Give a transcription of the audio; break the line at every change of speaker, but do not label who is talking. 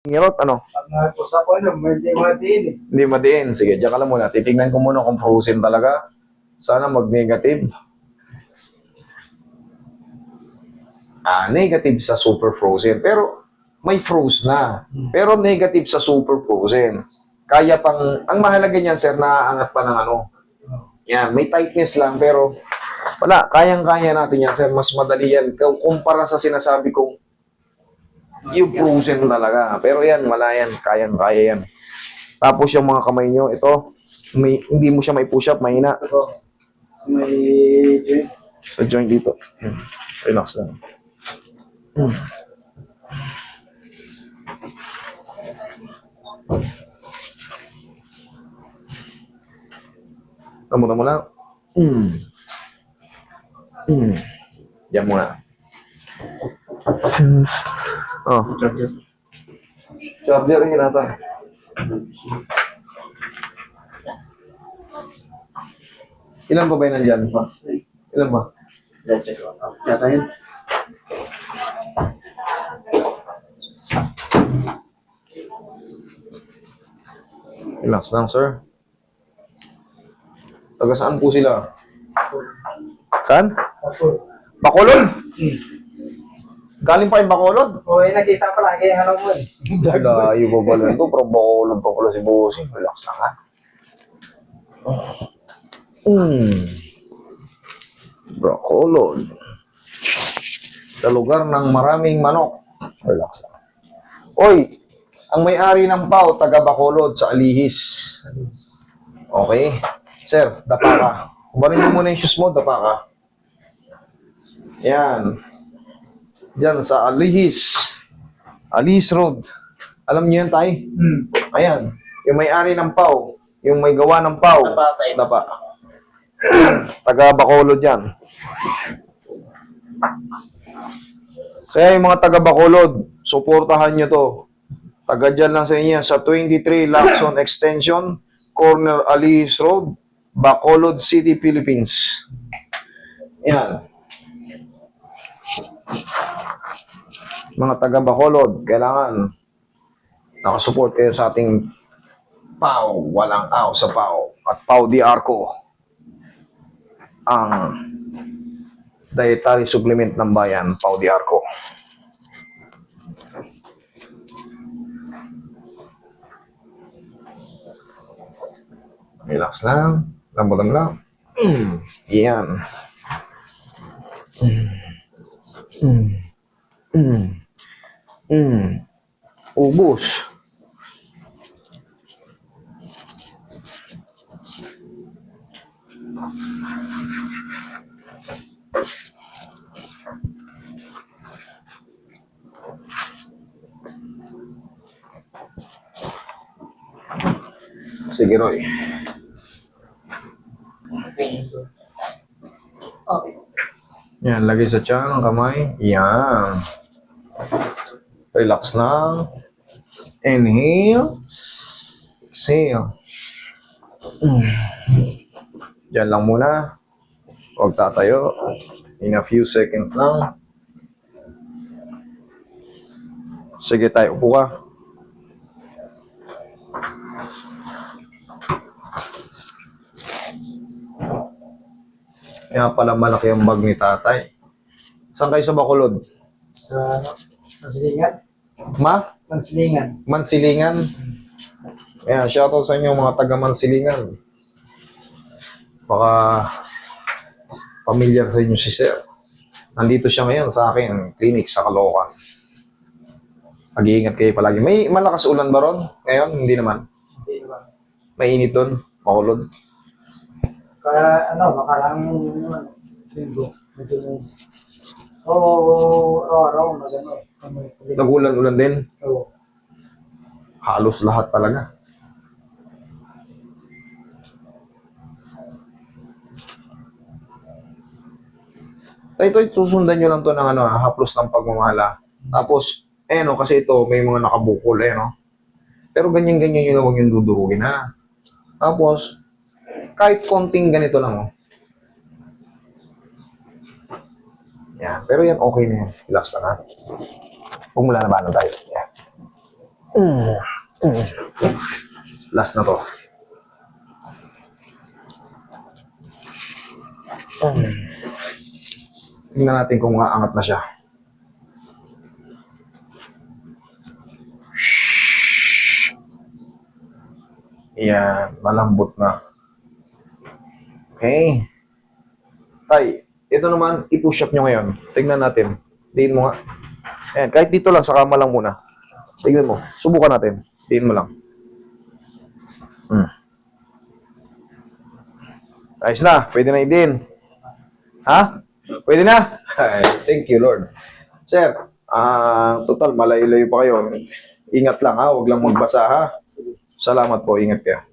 Ngirot, ano?
Pag nagpusa ko, hindi madiin eh.
Hindi madiin. Sige, diyan ka lang muna. Titignan ko muna kung frozen talaga. Sana mag-negative. Negative sa super frozen. Pero may froze na. Pero negative sa super frozen. Kaya pang, ang mahalaga niyan, sir, naaangat pa ng ano. Yan, may tightness lang, pero wala, kayang-kaya natin yan, sir. Mas madali yan. Kumpara sa sinasabi kong yung frozen talaga. Pero yan, wala yan. Kayang-kaya yan. Tapos yung mga kamay nyo, ito, hindi mo siya may push up, mahina.
Ito, may joint.
Sa joint dito. Relax lang. Tamo mo lang. Diyan muna. Oh. Charger yung nata. Ilan ba ba nandyan pa? Ilan ba?
Check ko. Yata yun.
Relax lang, sir. Taga saan po sila? Saan?
Ako.
Bacolod? Galing pa yung Bacolod?
O, nakita pa lagi yung ano mo eh.
Layo pa pala ito, pero Bacolod pa pala si Bossing. Relax lang, ha? Bacolod. Sa lugar ng maraming manok. Relax lang. Oy, ang may-ari ng PAO, taga Bacolod sa Alihis. Okay. Sir, dapa ka. Kumarin mo muna yung shoes mo, dapa ka. Yan. Diyan sa Alihis. Alihis Road. Alam niyo yan, tay? Ayan. Yung may-ari ng PAO. Yung may gawa ng PAO.
Dapa, tay.
Dapa. Taga Bacolod yan. Kaya yung mga taga Bacolod, suportahan nyo to. Taga dyan lang sa inyo. Sa 23 Lacson Extension, Corner Alihis Road, Bacolod City, Philippines. Yan. Mga taga Bacolod, kailangan nakasupport kayo sa ating PAO. Walang aw sa PAO. At PAO Di Arco. Ang dietary supplement ng bayan, PAO Di Arco. Relax lang. Lambutan lang. Yan. Ubus. Sige, Roy.
Okay.
Yan, lagay sa tiyan ang kamay. Yan. Relax lang. Inhale. Exhale. Diyan lang muna. Huwag tatayo. In a few seconds lang. Sige tayo, upo ka. Kaya pala malaki ang bag ni tatay. Saan kayo sa Bacolod?
Sa Mansilingan? Mansilingan.
Mansilingan. Ayan, shoutout sa inyo mga taga Mansilingan. Baka familiar sa inyo si Sir. Nandito siya ngayon sa akin, clinic sa Caloocan. Mag-iingat kayo palagi. May malakas ulan ba ron? Ngayon, hindi naman.
Hindi ba?
Mainit doon, Bacolod.
Kaya makarang linggo. Medyo araw-araw na gano'n.
Nagulan-ulan din.
Oo.
Halos lahat talaga. Ito, susundan nyo lang to ng haplos ng pagmamahala. Tapos, kasi ito, may mga nakabukol, Pero ganyan-ganyan yun lang, huwag yung dudurugin, ha? Tapos, kahit konting ganito lang, Yan. Pero yan, okay na yan. Relax lang, ha? Huwag mo lalabanan tayo. Yan. Last na to. Tingnan natin kung aangat na siya. Yan, malambot na. Okay. Tay, ito naman, i-push up nyo ngayon. Tingnan natin. Diin mo nga. Ayan, kahit dito lang, sa kama lang muna. Tingnan mo. Subukan natin. Diin mo lang. Ayos na. Pwede na i-din. Ha? Pwede na? Ay, thank you, Lord. Sir, total, malayo-layo pa kayo. Ingat lang ha. Huwag lang magbasa ha. Salamat po. Ingat kayo.